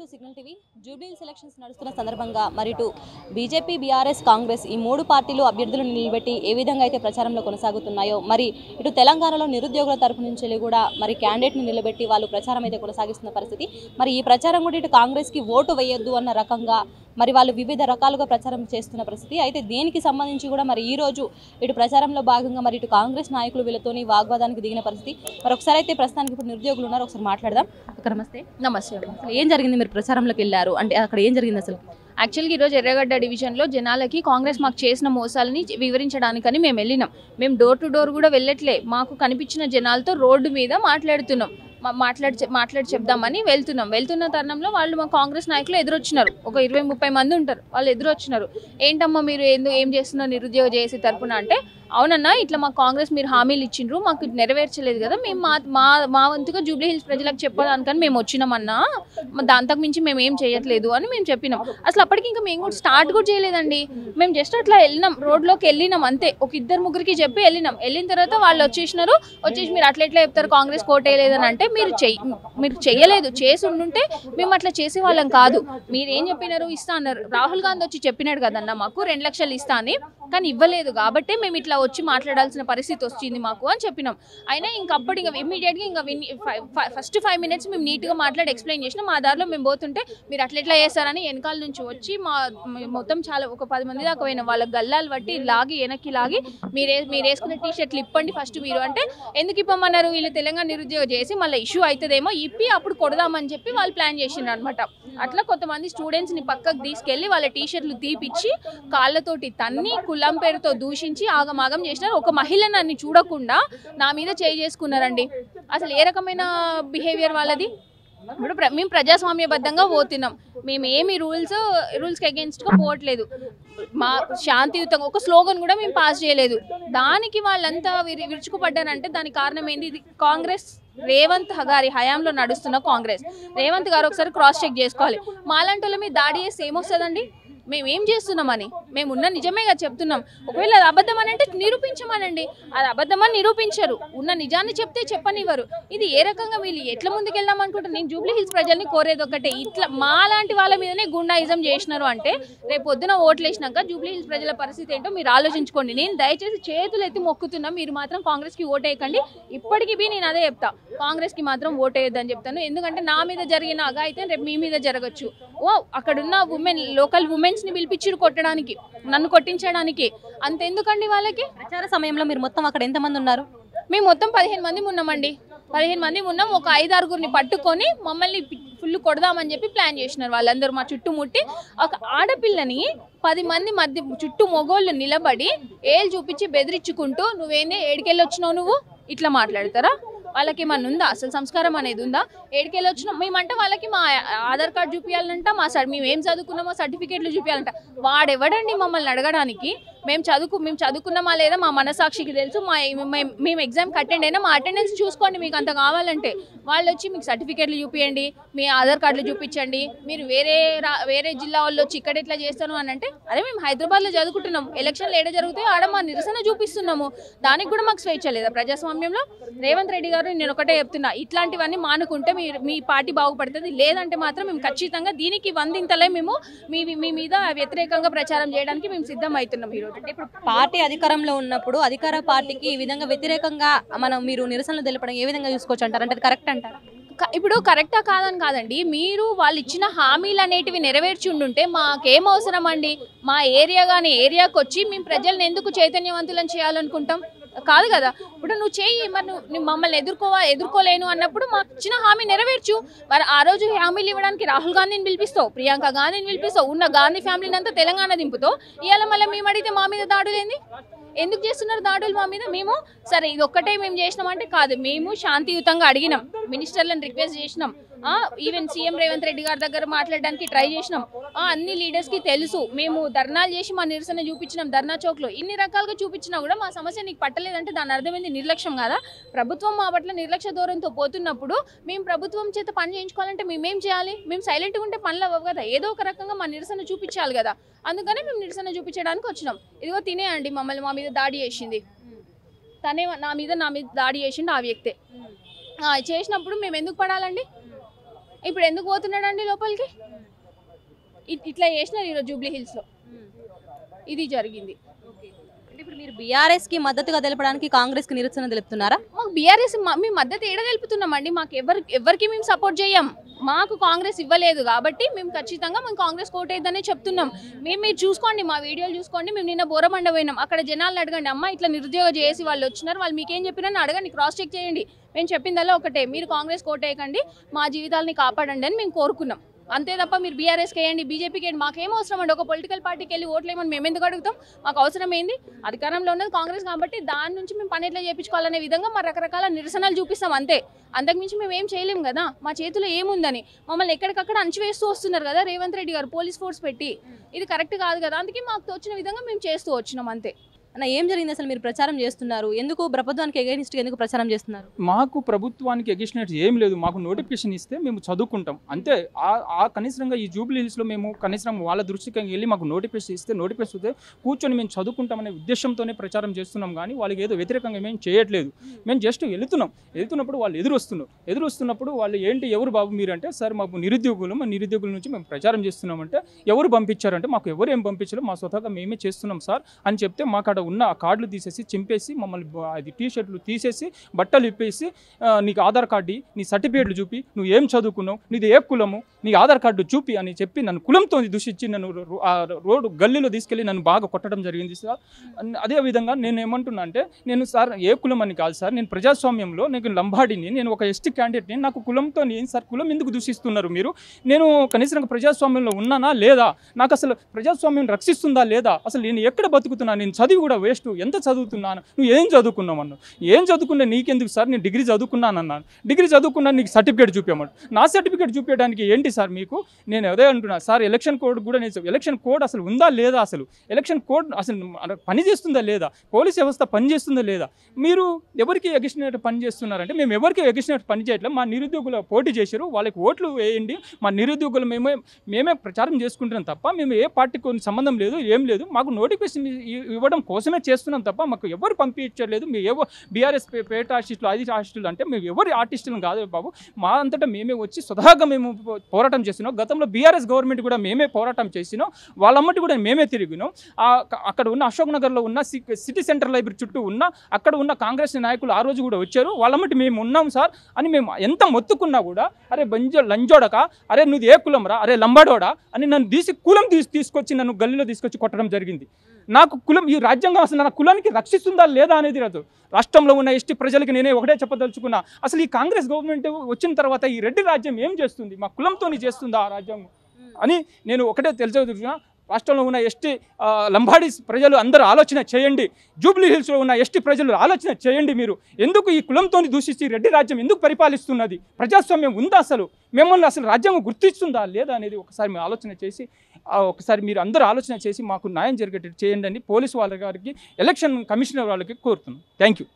To signal TV. Jubilee elections నడుస్తున్న సందర్భంగా మరి ఇటు బీజేపీ, బీఆర్ఎస్, కాంగ్రెస్ ఈ మూడు పార్టీలు అభ్యర్థులను నిలబెట్టి ఏ విధంగా అయితే ప్రచారంలో కొనసాగుతున్నాయో, మరి ఇటు తెలంగాణలో నిరుద్యోగుల తరపు నుంచి కూడా మరి క్యాండిడేట్ని నిలబెట్టి వాళ్ళు ప్రచారం అయితే కొనసాగిస్తున్న పరిస్థితి. మరి ఈ ప్రచారం కూడా ఇటు కాంగ్రెస్కి ఓటు వేయొద్దు అన్న రకంగా మరి వాళ్ళు వివిధ రకాలుగా ప్రచారం చేస్తున్న పరిస్థితి. అయితే దీనికి సంబంధించి కూడా మరి ఈ రోజు ఇటు ప్రచారంలో భాగంగా మరి ఇటు కాంగ్రెస్ నాయకులు వీళ్ళతోని వాగ్వాదానికి దిగిన పరిస్థితి. మరి ఒకసారి అయితే ప్రస్తుతానికి ఇప్పుడు నిరుద్యోగులు ఉన్నారు, ఒకసారి మాట్లాడదాం. నమస్తే. నమస్తే. అసలు ఏం జరిగింది? మీరు ప్రచారంలోకి వెళ్ళారు అంటే అక్కడ ఏం జరిగింది అసలు? యాక్చువల్గా ఈరోజు ఎర్రగడ్డ డివిజన్లో జనాలకి కాంగ్రెస్ మాకు చేసిన మోసాలని వివరించడానికని మేము వెళ్ళినాం. మేము డోర్ టు డోర్ కూడా వెళ్ళట్లే, మాకు కనిపించిన జనాలతో రోడ్డు మీద మాట్లాడుతున్నాం. మాట్లాడి చెప్దామని వెళ్తున్న తరుణంలో వాళ్ళు మా కాంగ్రెస్ నాయకులు ఎదురొచ్చినారు. ఒక 20-30 మంది ఉంటారు, వాళ్ళు ఎదురొచ్చినారు. ఏంటమ్మా మీరు ఏం చేస్తున్నారు నిరుద్యోగ చేసే తరపున అంటే, అవునన్నా ఇట్లా మా కాంగ్రెస్ మీరు హామీలు ఇచ్చిండ్రు, మాకు నెరవేర్చలేదు కదా, మేము మా వంతుగా జూబ్లీ హిల్స్ ప్రజలకు చెప్పడానికని మేము వచ్చినామన్నా, దాంతకు మించి మేము ఏం చేయట్లేదు అని మేము చెప్పినాం. అసలు అప్పటికి ఇంకా మేము కూడా స్టార్ట్ కూడా చేయలేదండి. మేము జస్ట్ అట్లా వెళ్ళినాం, రోడ్లోకి వెళ్ళినాం అంతే. ఒక 2-3కి చెప్పి వెళ్ళిన తర్వాత వాళ్ళు వచ్చేసి మీరు అట్లా ఎట్లా చెప్తారు కాంగ్రెస్ కోటేయలేదని అంటే, మీరు చెయ్యలేదు, చేసి ఉండుంటే మేము అట్లా చేసే వాళ్ళం కాదు. మీరు ఏం చెప్పినారు, ఇస్తా అన్నారు. రాహుల్ గాంధీ వచ్చి చెప్పినాడు కదన్నా మాకు 2 లక్షలు ఇస్తా అని, కానీ ఇవ్వలేదు కాబట్టి మేము ఇట్లా వచ్చి మాట్లాడాల్సిన పరిస్థితి వచ్చింది మాకు అని చెప్పినాం. అయినా ఇంకప్పుడు ఇమ్మీడియట్గా ఫస్ట్ 5 మినిట్స్ మేము నీట్గా మాట్లాడి ఎక్స్ప్లెయిన్ చేసినాం. మా దారిలో మేము పోతుంటే మీరు అట్లా చేస్తారని వెనకాల నుంచి వచ్చి మొత్తం చాలా ఒక 10 మంది దాకా పోయినాం. వాళ్ళ గల్లాలు బట్టి వెనక్కి లాగి మీరు వేసుకున్న టీషర్ట్లు ఇప్పండి ఫస్ట్ మీరు అంటే, ఎందుకు ఇప్పమన్నారు, వీళ్ళు తెలంగాణ నిరుద్యోగం చేసి మళ్ళీ ఇష్యూ అవుతుందేమో ఇప్పి అప్పుడు కొడదామని చెప్పి వాళ్ళు ప్లాన్ చేసినారు అనమాట. అట్లా కొంతమంది స్టూడెంట్స్ని పక్కకు తీసుకెళ్లి వాళ్ళ టీషర్ట్లు తీపిచ్చి కాళ్ళతోటి తన్ని కులం పేరుతో దూషించి ఆగమాగం చేసినారు. ఒక మహిళ నన్ను చూడకుండా నా మీద చేసుకున్నారండి. అసలు ఏ రకమైన బిహేవియర్ వాళ్ళది? ఇప్పుడు మేము ప్రజాస్వామ్యబద్ధంగా పోతున్నాం, మేము ఏమి రూల్స్కి అగేన్స్ట్గా పోవట్లేదు, మా శాంతియుతంగా ఒక స్లోగన్ కూడా మేము పాస్ చేయలేదు. దానికి వాళ్ళంతా విరుచుకుపడ్డారంటే దానికి కారణం ఏంది? ఇది కాంగ్రెస్ రేవంత్ గారి హయాంలో నడుస్తున్న కాంగ్రెస్. రేవంత్ గారు ఒకసారి క్రాస్ చెక్ చేసుకోవాలి. మాలాంటి వాళ్ళ మీద దాడి చేస్తే ఏమొస్తుందండి? మేమేం చేస్తున్నామని మేము ఉన్న నిజమేగా చెప్తున్నాం. ఒకవేళ అది అబద్ధం అని అంటే నిరూపించమనండి. అది అబద్ధమని నిరూపించరు, ఉన్న నిజాన్ని చెప్తే చెప్పనివ్వరు. ఇది ఏ రకంగా వీళ్ళు ఎట్లా ముందుకెళ్దాం అనుకుంటారు? నేను జూబ్లీ హిల్స్ ప్రజల్ని కోరేది ఒకటే, ఇట్లా మాలాంటి వాళ్ళ మీదనే గుండాయిజం చేసినారు అంటే రేపు పొద్దున ఓట్లు వేసినాక జూబ్లీ హిల్స్ ప్రజల పరిస్థితి ఏంటో మీరు ఆలోచించుకోండి. నేను దయచేసి చేతులు ఎత్తి మొక్కుతున్నా, మీరు మాత్రం కాంగ్రెస్కి ఓటేయకండి. ఇప్పటికీ నేను అదే చెప్తా, కాంగ్రెస్కి మాత్రం ఓటేయొద్దని చెప్తాను. ఎందుకంటే నా మీద జరిగిన అఘాయిత్యం రేపు మీ మీద జరగచ్చు. అక్కడున్న లోకల్ ఉమెన్స్ ని పిలిపించి కొట్టడానికి, నన్ను కొట్టించడానికి, అంతెందుకండి వాళ్ళకి? ప్రచార సమయంలో మీరు మొత్తం అక్కడ ఎంతమంది ఉన్నారు? మేము మొత్తం 15 మంది ఉన్నామండి. 15 మంది ఉన్నాం. ఒక 5-6గురిని పట్టుకొని మమ్మల్ని ఫుల్ కొడదామని చెప్పి ప్లాన్ చేసినారు వాళ్ళందరూ. మా చుట్టుముట్టి ఒక ఆడపిల్లని 10 మంది మధ్య చుట్టూ మొగోళ్ళు నిలబడి ఏళ్ళు చూపించి బెదిరించుకుంటూ, నువ్వేందే ఏడికెళ్ళి వచ్చినావు నువ్వు, ఇట్లా మాట్లాడతారా? వాళ్ళకి ఏమన్నా ఉందా? అసలు సంస్కారం అనేది ఉందా? ఏడికెళ్ళి వచ్చినాం మేమంటే వాళ్ళకి మా ఆధార్ కార్డు చూపించాలంట, మేము ఏం చదువుకున్నామో సర్టిఫికేట్లు చూపించాలంట. వాడెవడండి మమ్మల్ని అడగడానికి? మేము చదువుకున్నామా లేదా మా మనసాక్షికి తెలుసు. మేము ఎగ్జామ్కి అటెండ్ అయినా మా అటెండెన్స్ చూసుకోండి, మీకు అంత కావాలంటే. వాళ్ళు వచ్చి మీకు సర్టిఫికేట్లు చూపించండి, మీ ఆధార్ కార్డులు చూపించండి, మీరు వేరే జిల్లా వాళ్ళు వచ్చి ఇక్కడ ఎట్లా చేస్తాను అని అంటే, అదే మేము హైదరాబాద్లో చదువుకుంటున్నాం, ఎలక్షన్లు ఏడ జరుగుతాయో ఆడ మా నిరసన చూపిస్తున్నాము. దానికి కూడా మాకు స్వేచ్ఛ లేదా ప్రజాస్వామ్యంలో? రేవంత్ రెడ్డి గారు నేను ఒకటే చెప్తున్నా, ఇట్లాంటివన్నీ మానుకుంటే మీ పార్టీ బాగుపడుతుంది. లేదంటే మాత్రం మేము ఖచ్చితంగా దీనికి 100 మేము మీ మీద వ్యతిరేకంగా ప్రచారం చేయడానికి మేము సిద్ధం అవుతున్నాం. ఈరోజు అంటే ఇప్పుడు పార్టీ అధికారంలో ఉన్నప్పుడు అధికార పార్టీకి ఈ విధంగా వ్యతిరేకంగా మీరు నిరసనలు తెలపడం ఏ విధంగా చూసుకోవచ్చు అంటారు? అంటే కరెక్ట్ అంటారు? ఇప్పుడు కరెక్టా కాదని కాదండి, మీరు వాళ్ళు ఇచ్చిన హామీలు అనేటివి నెరవేర్చి ఉండుంటే మాకేం అవసరం అండి? మా ఏరియాకి వచ్చి మేము ప్రజల్ని ఎందుకు చైతన్యవంతులను చేయాలనుకుంటాం? కాదు కదా. ఇప్పుడు నువ్వు చెయ్యి, మరి నువ్వు మమ్మల్ని ఎదుర్కోలేను అన్నప్పుడు మాకు ఇచ్చిన హామీ నెరవేర్చు. మరి ఆ రోజు హామీలు ఇవ్వడానికి రాహుల్ గాంధీని పిలిపిస్తావు, ప్రియాంక గాంధీని పిలిపిస్తావు, ఉన్న గాంధీ ఫ్యామిలీని అంతా తెలంగాణ దింపుతావు. ఇవాళ మళ్ళీ మేము అడిగితే మా మీద దాడులు ఏంది? ఎందుకు చేస్తున్నారు దాడులు మా మీద? మేము సరే ఇది ఒక్కటే మేము చేసినామంటే కాదు, మేము శాంతియుతంగా అడిగినాం, మినిస్టర్లను రిక్వెస్ట్ చేసినాం, ఈవెన్ సీఎం రేవంత్ రెడ్డి గారి దగ్గర మాట్లాడడానికి ట్రై చేసినాం. అన్ని లీడర్స్కి తెలుసు, మేము ధర్నాలు చేసి మా నిరసన చూపించినాం ధర్నా చౌక్లో. ఇన్ని రకాలుగా చూపించినా కూడా మా సమస్య నీకు పట్టలేదంటే దాని అర్థమైంది నిర్లక్ష్యం కదా. ప్రభుత్వం మా పట్ల నిర్లక్ష్య ధోరణితో పోతున్నప్పుడు మేము ప్రభుత్వం చేత పని చేయించుకోవాలంటే మేమేం చేయాలి? మేము సైలెంట్గా ఉంటే పనులు అవ్వవు కదా, ఏదో ఒక రకంగా మా నిరసన చూపించాలి కదా. అందుకనే మేము నిరసన చూపించడానికి వచ్చినాం. ఇదిగో తినేయండి, మమ్మల్ని మా మీద దాడి చేసింది తనే, నా మీద దాడి చేసిండు ఆ వ్యక్తే. చేసినప్పుడు మేము ఎందుకు పడాలండి? ఇప్పుడు ఎందుకు పోతున్నాడండి లోపలికి? ఇట్లా చేసినారు ఈరోజు జూబ్లీ హిల్స్లో, ఇది జరిగింది. ఇప్పుడు మీరు బీఆర్ఎస్కి మద్దతుగా తెలపడానికి కాంగ్రెస్కి నిరసన తెలుపుతున్నారా? మాకు బీఆర్ఎస్ మేము మద్దతు ఏడ తెలుపుతున్నామండి. మాకు ఎవరికి మేము సపోర్ట్ చేయం. మాకు కాంగ్రెస్ ఇవ్వలేదు కాబట్టి మేము ఖచ్చితంగా మేము కాంగ్రెస్ కోటేద్దని చెప్తున్నాం. మీరు చూసుకోండి, మా వీడియోలు చూసుకోండి. మేము నిన్న బోరమండ పోయినాం. అక్కడ జనాలను అడగండి, అమ్మ ఇట్లా నిరుద్యోగ చేసి వాళ్ళు వచ్చినారు, వాళ్ళు మీకేం చెప్పినా అడగండి, క్రాస్ చెక్ చేయండి. మేము చెప్పిందల్లా ఒకటే, మీరు కాంగ్రెస్ కోటేయకండి, మా జీవితాలని కాపాడండి అని మేము కోరుకున్నాం. అంతే తప్ప మీరు బీఆర్ఎస్కి వేయండి, బీజేపీకి వేయండి, మాకేం అవసరం అండి. ఒక పొలిటికల్ పార్టీకి వెళ్ళి ఓట్లు వేయమని మేము ఎందుకు అడుగుతాం? మాకు అవసరం ఏంది? అధికారంలో ఉన్నది కాంగ్రెస్ కాబట్టి దాని నుంచి మేము పని ఎట్లా చేయించుకోవాలనే విధంగా మా రకరకాల నిరసనలు చూపిస్తాం అంతే. అంతకుమించి మేము ఏం చేయలేం కదా, మా చేతిలో ఏముందని. మమ్మల్ని ఎక్కడికక్కడ అణచివేస్తూ వస్తున్నారు కదా రేవంత్ రెడ్డి గారు పోలీస్ ఫోర్స్ పెట్టి. ఇది కరెక్ట్ కాదు కదా, అందుకే మాకు వచ్చిన విధంగా మేము చేస్తూ వచ్చినాం అంతే. అన్న ఏం జరిగింది అసలు? మీరు ప్రచారం చేస్తున్నారు, ఎందుకు ప్రభుత్వానికి ఎగైనిస్ట్ ఎందుకు ప్రచారం చేస్తున్నారు? మాకు ప్రభుత్వానికి ఎగెన్స్ట్ ఏం లేదు. మాకు నోటిఫికేషన్ ఇస్తే మేము చదువుకుంటాం అంతే. ఆ కనీసంగా ఈ జూబ్లీ హిల్స్లో మేము కనీసం వాళ్ళ దృష్టికి వెళ్ళి మాకు నోటిఫికేషన్ ఇస్తే కూర్చొని మేము చదువుకుంటామనే ఉద్దేశంతోనే ప్రచారం చేస్తున్నాం. కానీ వాళ్ళకి ఏదో వ్యతిరేకంగా మేము చేయట్లేదు. మేము జస్ట్ వెళ్తున్నప్పుడు వాళ్ళు ఎదురు వస్తున్నప్పుడు వాళ్ళు ఏంటి ఎవరు బాబు మీరు అంటే, సార్ మాకు నిరుద్యోగుల నుంచి మేము ప్రచారం చేస్తున్నామంటే, ఎవరు పంపించారంటే మాకు ఎవరు ఏం పంపించారో మా స్వతహాగా మేమే చేస్తున్నాం సార్ అని చెప్తే మాకు అక్కడ ఉన్న ఆ కార్డులు తీసేసి చింపేసి మమ్మల్ని అది టీ-షర్ట్లు తీసేసి బట్టలు ఇప్పేసి నీకు ఆధార్ కార్డు నీ సర్టిఫికేట్లు చూపి నువ్వు ఏం చదువుకున్నావు, నీది ఏ కులము, నీ ఆధార్ కార్డు చూపి అని చెప్పి నన్ను కులంతో దూషించి నన్ను ఆ రోడ్డు గల్లీలో తీసుకెళ్ళి నన్ను బాగా కొట్టడం జరిగింది సార్. అదేవిధంగా నేను ఏమంటున్నా అంటే, నేను సార్ ఏ కులం అని కాదు సార్, నేను ప్రజాస్వామ్యంలో నేను లంబాడిని, నేను ఒక ఎస్టీ క్యాండిడేట్ని, నాకు కులంతో ఏం సార్ కులం ఎందుకు దూషిస్తున్నారు మీరు? నేను కనీసం ప్రజాస్వామ్యంలో ఉన్నానా లేదా, నాకు అసలు ప్రజాస్వామ్యం రక్షిస్తుందా లేదా, అసలు నేను ఎక్కడ బతుకుతున్నా, నేను చదివి కూడా వేస్ట్, ఎంత చదువుతున్నాను, నువ్వు ఏం చదువుకున్నావు అన్నావు. ఏం చదువుకున్నా నీకెందుకు సార్, నేను డిగ్రీ చదువుకున్నాను అన్నాను. డిగ్రీ చదువుకున్నా నీకు సర్టిఫికేట్ చూపించమన్నాడు. నా సర్టిఫికేట్ చూపించడానికి ఏంటి సార్ మీకు? నేను అదే అంటున్నా సార్, ఎలక్షన్ కోడ్ కూడా నేను ఎలక్షన్ కోడ్ అసలు ఉందా లేదా, అసలు ఎలక్షన్ కోడ్ అసలు పని చేస్తుందా లేదా, పోలీస్ వ్యవస్థ పని చేస్తుందా లేదా, మీరు ఎవరికి ఎగిసినట్టు పని చేస్తున్నారంటే మేము ఎవరికి ఎగిసినట్టు పని చేయట్లేదు. మా నిరుద్యోగులు పోటీ చేశారు, వాళ్ళకి ఓట్లు వేయండి, మా నిరుద్యోగులు మేమే ప్రచారం చేసుకుంటున్నాం తప్ప మేము ఏ పార్టీకి సంబంధం లేదు, ఏం లేదు. మాకు నోటిఫికేషన్ ఇవ్వడం కోసమే చేస్తున్నాం తప్ప మాకు ఎవరు పంపించలేదు. మేము ఏవో బీఆర్ఎస్ పేట ఆర్టిస్టులు, అది ఆర్టిస్టులు అంటే మేము ఎవరి ఆర్టిస్టులను కాదు బాబు, మా అంతటా మేమే వచ్చి స్వతహాగా మేము పోరాటం చేస్తున్నాం. గతంలో బీఆర్ఎస్ గవర్నమెంట్ కూడా మేమే పోరాటం చేసినాం, వాళ్ళమ్మటి కూడా మేమే తిరిగినాం. అక్కడ ఉన్న అశోక్ నగర్లో ఉన్న సిటీ సెంటర్ లైబ్రరీ చుట్టూ ఉన్న అక్కడ ఉన్న కాంగ్రెస్ నాయకులు ఆ రోజు కూడా వచ్చారు, వాళ్ళమ్మటి మేము ఉన్నాం సార్ అని మేము ఎంత మొత్తుకున్నా కూడా, అరే లంజోడక, అరే నువ్వు ఏ కులం రా, అరే లంబాడోడా అని నన్ను కులం తీసుకొచ్చి నన్ను గల్లీలో తీసుకొచ్చి కొట్టడం జరిగింది. నాకు కులం, ఈ రాజ్యాంగం అసలు నా కులానికి రక్షిస్తుందా లేదా అనేది రాదు. రాష్ట్రంలో ఉన్న ఎస్టీ ప్రజలకి నేనే ఒకటే చెప్పదలుచుకున్నా, అసలు ఈ కాంగ్రెస్ గవర్నమెంట్ వచ్చిన తర్వాత ఈ రెడ్డి రాజ్యం ఏం చేస్తుంది, మా కులంతోని చేస్తుందా ఆ రాజ్యాంగం అని నేను ఒకటే తెలుసుకున్నా. రాష్ట్రంలో ఉన్న ఎస్టీ లంబాడీ ప్రజలు అందరూ ఆలోచన చేయండి, జూబ్లీ హిల్స్లో ఉన్న ఎస్టీ ప్రజలు ఆలోచన చేయండి. మీరు ఎందుకు ఈ కులంతో దూషించి రెడ్డి రాజ్యం ఎందుకు పరిపాలిస్తున్నది? ప్రజాస్వామ్యం ఉందా అసలు? మిమ్మల్ని అసలు రాజ్యాంగం గుర్తిస్తుందా లేదా అనేది ఒకసారి మీరు ఆలోచన చేసి, ఒకసారి మీరు అందరూ ఆలోచన చేసి మాకు న్యాయం జరిగేటట్టు చేయండి అని పోలీసు వాళ్ళ గారికి, ఎలక్షన్ కమిషనర్ వాళ్ళకి కోరుతున్నాను. Thank you.